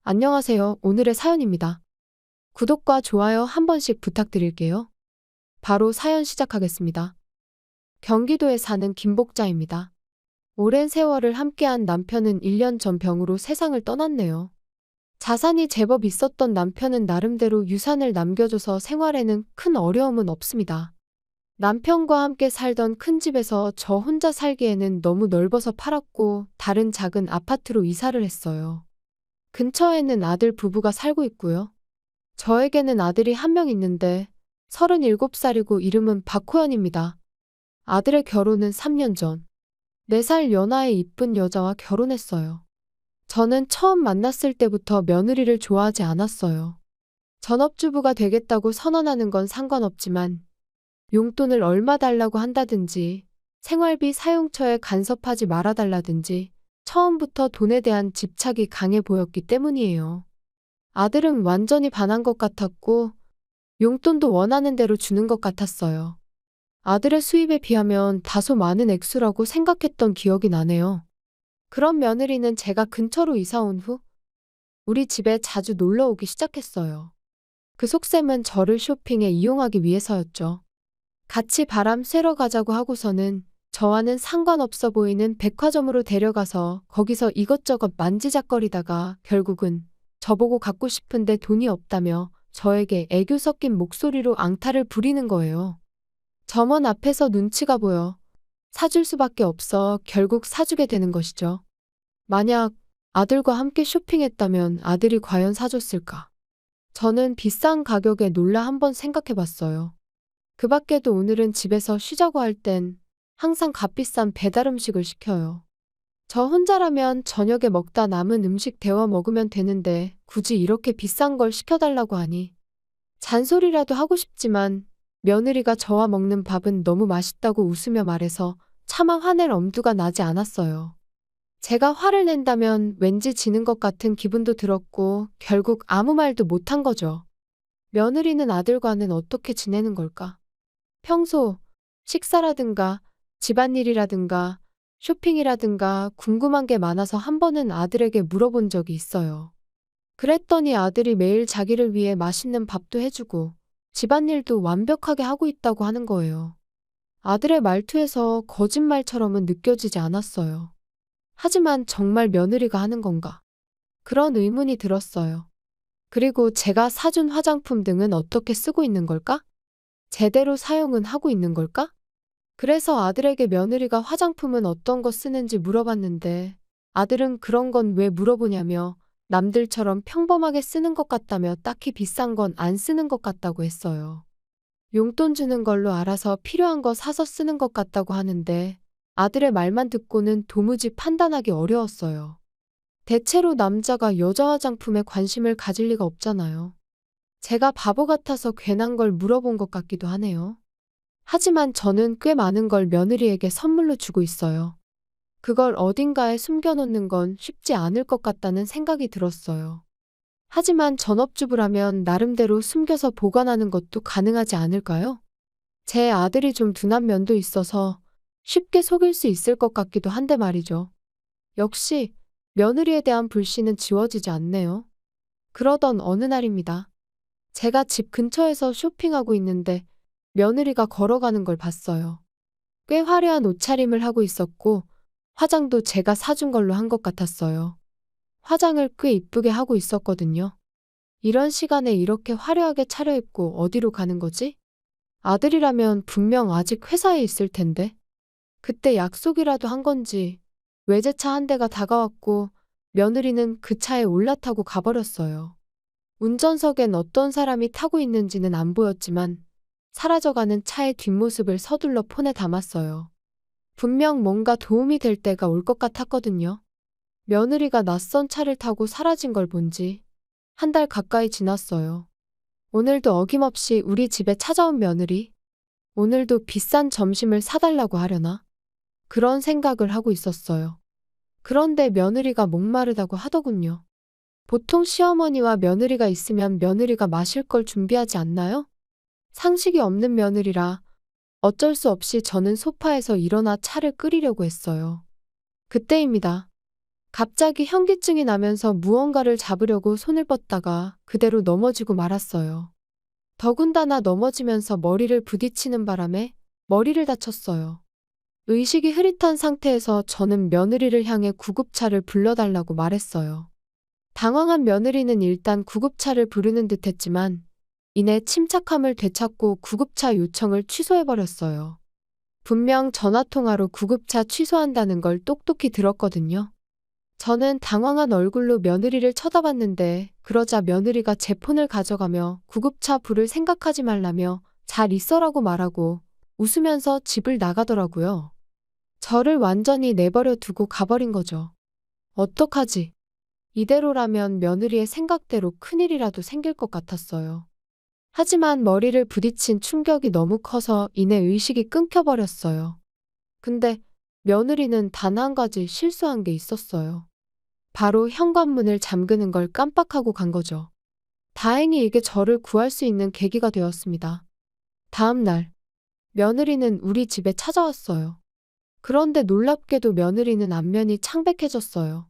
안녕하세요. 오늘의 사연입니다. 구독과 좋아요 한 번씩 부탁드릴게요. 바로 사연 시작하겠습니다. 경기도에 사는 김복자입니다. 오랜 세월을 함께한 남편은 1년 전 병으로 세상을 떠났네요. 자산이 제법 있었던 남편은 나름대로 유산을 남겨줘서 생활에는 큰 어려움은 없습니다. 남편과 함께 살던 큰 집에서 저 혼자 살기에는 너무 넓어서 팔았고 다른 작은 아파트로 이사를 했어요. 근처에는 아들 부부가 살고 있고요. 저에게는 아들이 한 명 있는데 37살이고 이름은 박호연입니다. 아들의 결혼은 3년 전 4살 연하의 이쁜 여자와 결혼했어요. 저는 처음 만났을 때부터 며느리를 좋아하지 않았어요. 전업주부가 되겠다고 선언하는 건 상관없지만 용돈을 얼마 달라고 한다든지 생활비 사용처에 간섭하지 말아달라든지 처음부터 돈에 대한 집착이 강해 보였기 때문이에요. 아들은 완전히 반한 것 같았고 용돈도 원하는 대로 주는 것 같았어요. 아들의 수입에 비하면 다소 많은 액수라고 생각했던 기억이 나네요. 그런 며느리는 제가 근처로 이사 온 후 우리 집에 자주 놀러 오기 시작했어요. 그 속셈은 저를 쇼핑에 이용하기 위해서였죠. 같이 바람 쐬러 가자고 하고서는 저와는 상관없어 보이는 백화점으로 데려가서 거기서 이것저것 만지작거리다가 결국은 저보고 갖고 싶은데 돈이 없다며 저에게 애교 섞인 목소리로 앙탈을 부리는 거예요. 점원 앞에서 눈치가 보여 사줄 수밖에 없어 결국 사주게 되는 것이죠. 만약 아들과 함께 쇼핑했다면 아들이 과연 사줬을까? 저는 비싼 가격에 놀라 한번 생각해 봤어요. 그 밖에도 오늘은 집에서 쉬자고 할 땐 항상 값비싼 배달 음식을 시켜요. 저 혼자라면 저녁에 먹다 남은 음식 데워 먹으면 되는데 굳이 이렇게 비싼 걸 시켜달라고 하니 잔소리라도 하고 싶지만 며느리가 저와 먹는 밥은 너무 맛있다고 웃으며 말해서 차마 화낼 엄두가 나지 않았어요. 제가 화를 낸다면 왠지 지는 것 같은 기분도 들었고 결국 아무 말도 못한 거죠. 며느리는 아들과는 어떻게 지내는 걸까? 평소 식사라든가 집안일이라든가 쇼핑이라든가 궁금한 게 많아서 한 번은 아들에게 물어본 적이 있어요. 그랬더니 아들이 매일 자기를 위해 맛있는 밥도 해주고 집안일도 완벽하게 하고 있다고 하는 거예요. 아들의 말투에서 거짓말처럼은 느껴지지 않았어요. 하지만 정말 며느리가 하는 건가? 그런 의문이 들었어요. 그리고 제가 사준 화장품 등은 어떻게 쓰고 있는 걸까? 제대로 사용은 하고 있는 걸까? 그래서 아들에게 며느리가 화장품은 어떤 거 쓰는지 물어봤는데 아들은 그런 건 왜 물어보냐며 남들처럼 평범하게 쓰는 것 같다며 딱히 비싼 건 안 쓰는 것 같다고 했어요. 용돈 주는 걸로 알아서 필요한 거 사서 쓰는 것 같다고 하는데 아들의 말만 듣고는 도무지 판단하기 어려웠어요. 대체로 남자가 여자 화장품에 관심을 가질 리가 없잖아요. 제가 바보 같아서 괜한 걸 물어본 것 같기도 하네요. 하지만 저는 꽤 많은 걸 며느리에게 선물로 주고 있어요. 그걸 어딘가에 숨겨놓는 건 쉽지 않을 것 같다는 생각이 들었어요. 하지만 전업주부라면 나름대로 숨겨서 보관하는 것도 가능하지 않을까요? 제 아들이 좀 둔한 면도 있어서 쉽게 속일 수 있을 것 같기도 한데 말이죠. 역시 며느리에 대한 불신은 지워지지 않네요. 그러던 어느 날입니다. 제가 집 근처에서 쇼핑하고 있는데 며느리가 걸어가는 걸 봤어요. 꽤 화려한 옷차림을 하고 있었고 화장도 제가 사준 걸로 한 것 같았어요. 화장을 꽤 이쁘게 하고 있었거든요. 이런 시간에 이렇게 화려하게 차려입고 어디로 가는 거지? 아들이라면 분명 아직 회사에 있을 텐데. 그때 약속이라도 한 건지 외제차 한 대가 다가왔고 며느리는 그 차에 올라타고 가버렸어요. 운전석엔 어떤 사람이 타고 있는지는 안 보였지만 사라져가는 차의 뒷모습을 서둘러 폰에 담았어요. 분명 뭔가 도움이 될 때가 올 것 같았거든요. 며느리가 낯선 차를 타고 사라진 걸 본 지 한 달 가까이 지났어요. 오늘도 어김없이 우리 집에 찾아온 며느리. 오늘도 비싼 점심을 사달라고 하려나? 그런 생각을 하고 있었어요. 그런데 며느리가 목마르다고 하더군요. 보통 시어머니와 며느리가 있으면 며느리가 마실 걸 준비하지 않나요? 상식이 없는 며느리라 어쩔 수 없이 저는 소파에서 일어나 차를 끓이려고 했어요. 그때입니다. 갑자기 현기증이 나면서 무언가를 잡으려고 손을 뻗다가 그대로 넘어지고 말았어요. 더군다나 넘어지면서 머리를 부딪히는 바람에 머리를 다쳤어요. 의식이 흐릿한 상태에서 저는 며느리를 향해 구급차를 불러달라고 말했어요. 당황한 며느리는 일단 구급차를 부르는 듯 했지만 이내 침착함을 되찾고 구급차 요청을 취소해버렸어요. 분명 전화통화로 구급차 취소한다는 걸 똑똑히 들었거든요. 저는 당황한 얼굴로 며느리를 쳐다봤는데 그러자 며느리가 제 폰을 가져가며 구급차 부를 생각하지 말라며 잘 있어라고 말하고 웃으면서 집을 나가더라고요. 저를 완전히 내버려 두고 가버린 거죠. 어떡하지? 이대로라면 며느리의 생각대로 큰일이라도 생길 것 같았어요. 하지만 머리를 부딪힌 충격이 너무 커서 이내 의식이 끊겨버렸어요. 근데 며느리는 단 한 가지 실수한 게 있었어요. 바로 현관문을 잠그는 걸 깜빡하고 간 거죠. 다행히 이게 저를 구할 수 있는 계기가 되었습니다. 다음 날, 며느리는 우리 집에 찾아왔어요. 그런데 놀랍게도 며느리는 안면이 창백해졌어요.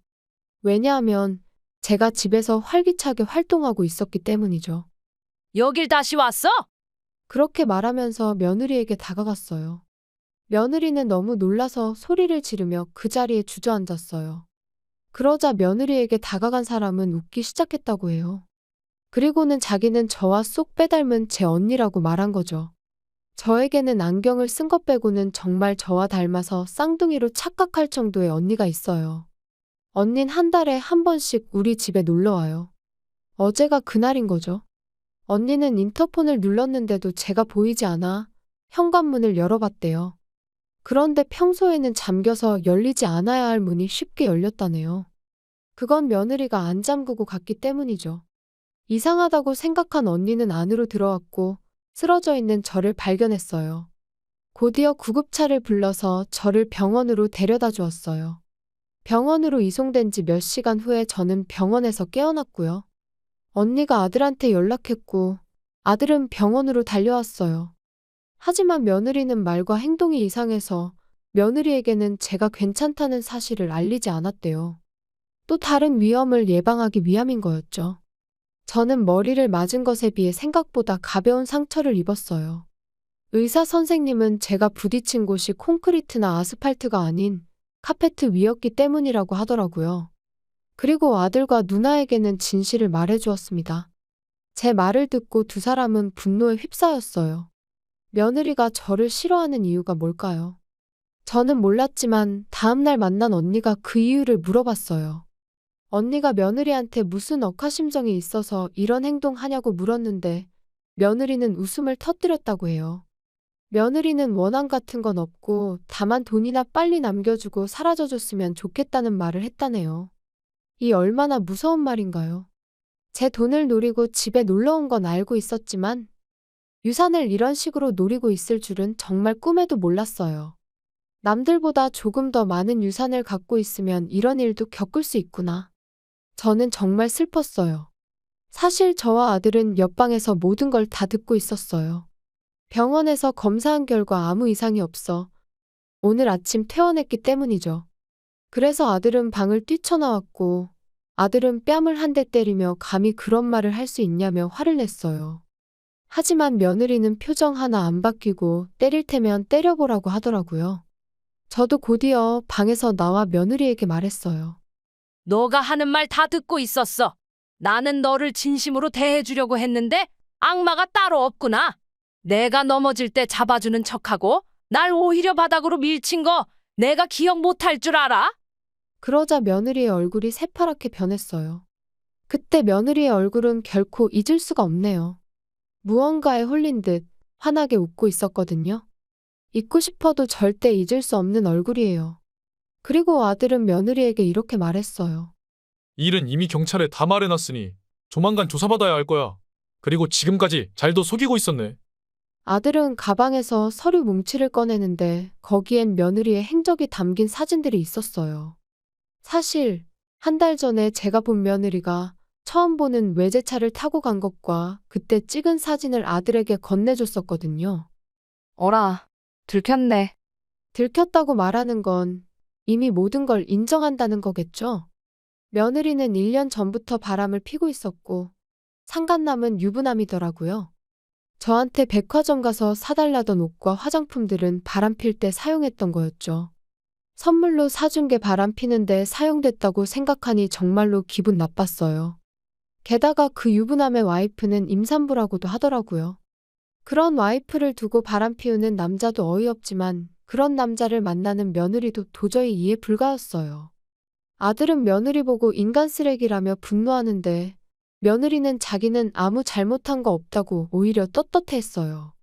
왜냐하면 제가 집에서 활기차게 활동하고 있었기 때문이죠. 여길 다시 왔어? 그렇게 말하면서 며느리에게 다가갔어요. 며느리는 너무 놀라서 소리를 지르며 그 자리에 주저앉았어요. 그러자 며느리에게 다가간 사람은 웃기 시작했다고 해요. 그리고는 자기는 저와 쏙 빼닮은 제 언니라고 말한 거죠. 저에게는 안경을 쓴 것 빼고는 정말 저와 닮아서 쌍둥이로 착각할 정도의 언니가 있어요. 언닌 한 달에 한 번씩 우리 집에 놀러 와요. 어제가 그날인 거죠. 언니는 인터폰을 눌렀는데도 제가 보이지 않아 현관문을 열어봤대요. 그런데 평소에는 잠겨서 열리지 않아야 할 문이 쉽게 열렸다네요. 그건 며느리가 안 잠그고 갔기 때문이죠. 이상하다고 생각한 언니는 안으로 들어왔고 쓰러져 있는 저를 발견했어요. 곧이어 구급차를 불러서 저를 병원으로 데려다 주었어요. 병원으로 이송된 지 몇 시간 후에 저는 병원에서 깨어났고요. 언니가 아들한테 연락했고 아들은 병원으로 달려왔어요. 하지만 며느리는 말과 행동이 이상해서 며느리에게는 제가 괜찮다는 사실을 알리지 않았대요. 또 다른 위험을 예방하기 위함인 거였죠. 저는 머리를 맞은 것에 비해 생각보다 가벼운 상처를 입었어요. 의사 선생님은 제가 부딪힌 곳이 콘크리트나 아스팔트가 아닌 카페트 위였기 때문이라고 하더라고요. 그리고 아들과 누나에게는 진실을 말해주었습니다. 제 말을 듣고 두 사람은 분노에 휩싸였어요. 며느리가 저를 싫어하는 이유가 뭘까요? 저는 몰랐지만 다음날 만난 언니가 그 이유를 물어봤어요. 언니가 며느리한테 무슨 억하심정이 있어서 이런 행동하냐고 물었는데 며느리는 웃음을 터뜨렸다고 해요. 며느리는 원한 같은 건 없고 다만 돈이나 빨리 남겨주고 사라져줬으면 좋겠다는 말을 했다네요. 이 얼마나 무서운 말인가요? 제 돈을 노리고 집에 놀러 온 건 알고 있었지만 유산을 이런 식으로 노리고 있을 줄은 정말 꿈에도 몰랐어요. 남들보다 조금 더 많은 유산을 갖고 있으면 이런 일도 겪을 수 있구나. 저는 정말 슬펐어요. 사실 저와 아들은 옆방에서 모든 걸 다 듣고 있었어요. 병원에서 검사한 결과 아무 이상이 없어 오늘 아침 퇴원했기 때문이죠. 그래서 아들은 방을 뛰쳐나왔고 아들은 뺨을 한 대 때리며 감히 그런 말을 할 수 있냐며 화를 냈어요. 하지만 며느리는 표정 하나 안 바뀌고 때릴 테면 때려보라고 하더라고요. 저도 곧이어 방에서 나와 며느리에게 말했어요. 너가 하는 말 다 듣고 있었어. 나는 너를 진심으로 대해주려고 했는데 악마가 따로 없구나. 내가 넘어질 때 잡아주는 척하고 날 오히려 바닥으로 밀친 거 내가 기억 못할 줄 알아? 그러자 며느리의 얼굴이 새파랗게 변했어요. 그때 며느리의 얼굴은 결코 잊을 수가 없네요. 무언가에 홀린 듯 환하게 웃고 있었거든요. 잊고 싶어도 절대 잊을 수 없는 얼굴이에요. 그리고 아들은 며느리에게 이렇게 말했어요. 일은 이미 경찰에 다 말해놨으니 조만간 조사받아야 할 거야. 그리고 지금까지 잘도 속이고 있었네. 아들은 가방에서 서류 뭉치를 꺼내는데 거기엔 며느리의 행적이 담긴 사진들이 있었어요. 사실 한 달 전에 제가 본 며느리가 처음 보는 외제차를 타고 간 것과 그때 찍은 사진을 아들에게 건네줬었거든요. 어라, 들켰네. 들켰다고 말하는 건 이미 모든 걸 인정한다는 거겠죠? 며느리는 1년 전부터 바람을 피고 있었고 상간남은 유부남이더라고요. 저한테 백화점 가서 사달라던 옷과 화장품들은 바람필 때 사용했던 거였죠. 선물로 사준 게 바람피는데 사용됐다고 생각하니 정말로 기분 나빴어요. 게다가 그 유부남의 와이프는 임산부라고도 하더라고요. 그런 와이프를 두고 바람피우는 남자도 어이없지만 그런 남자를 만나는 며느리도 도저히 이해 불가였어요. 아들은 며느리 보고 인간 쓰레기라며 분노하는데 며느리는 자기는 아무 잘못한 거 없다고 오히려 떳떳해했어요.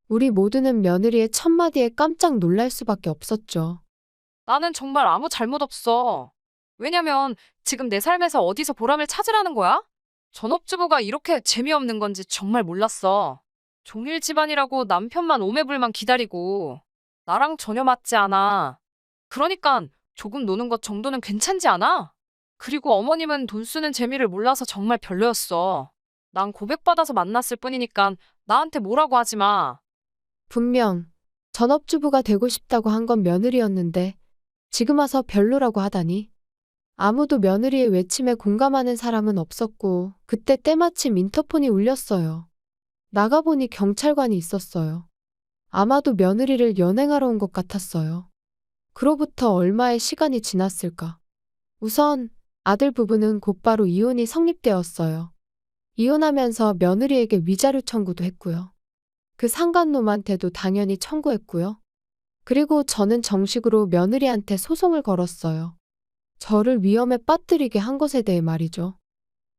우리 모두는 며느리의 첫마디에 깜짝 놀랄 수밖에 없었죠. 나는 정말 아무 잘못 없어. 왜냐면 지금 내 삶에서 어디서 보람을 찾으라는 거야? 전업주부가 이렇게 재미없는 건지 정말 몰랐어. 종일 집안이라고 남편만 오매불만 기다리고 나랑 전혀 맞지 않아. 그러니까 조금 노는 것 정도는 괜찮지 않아? 그리고 어머님은 돈 쓰는 재미를 몰라서 정말 별로였어. 난 고백받아서 만났을 뿐이니까 나한테 뭐라고 하지 마. 분명 전업주부가 되고 싶다고 한 건 며느리였는데 지금 와서 별로라고 하다니. 아무도 며느리의 외침에 공감하는 사람은 없었고 그때 때마침 인터폰이 울렸어요. 나가보니 경찰관이 있었어요. 아마도 며느리를 연행하러 온 것 같았어요. 그로부터 얼마의 시간이 지났을까? 우선 아들 부부는 곧바로 이혼이 성립되었어요. 이혼하면서 며느리에게 위자료 청구도 했고요. 그 상간놈한테도 당연히 청구했고요. 그리고 저는 정식으로 며느리한테 소송을 걸었어요. 저를 위험에 빠뜨리게 한 것에 대해 말이죠.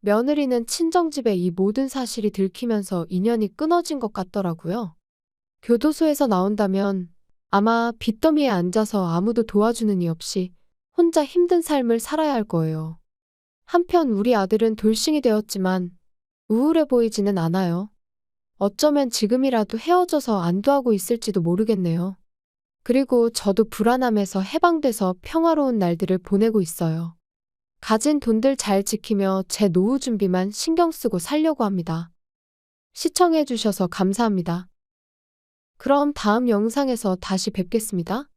며느리는 친정집에 이 모든 사실이 들키면서 인연이 끊어진 것 같더라고요. 교도소에서 나온다면 아마 빚더미에 앉아서 아무도 도와주는 이 없이 혼자 힘든 삶을 살아야 할 거예요. 한편 우리 아들은 돌싱이 되었지만 우울해 보이지는 않아요. 어쩌면 지금이라도 헤어져서 안도하고 있을지도 모르겠네요. 그리고 저도 불안함에서 해방돼서 평화로운 날들을 보내고 있어요. 가진 돈들 잘 지키며 제 노후 준비만 신경 쓰고 살려고 합니다. 시청해 주셔서 감사합니다. 그럼 다음 영상에서 다시 뵙겠습니다.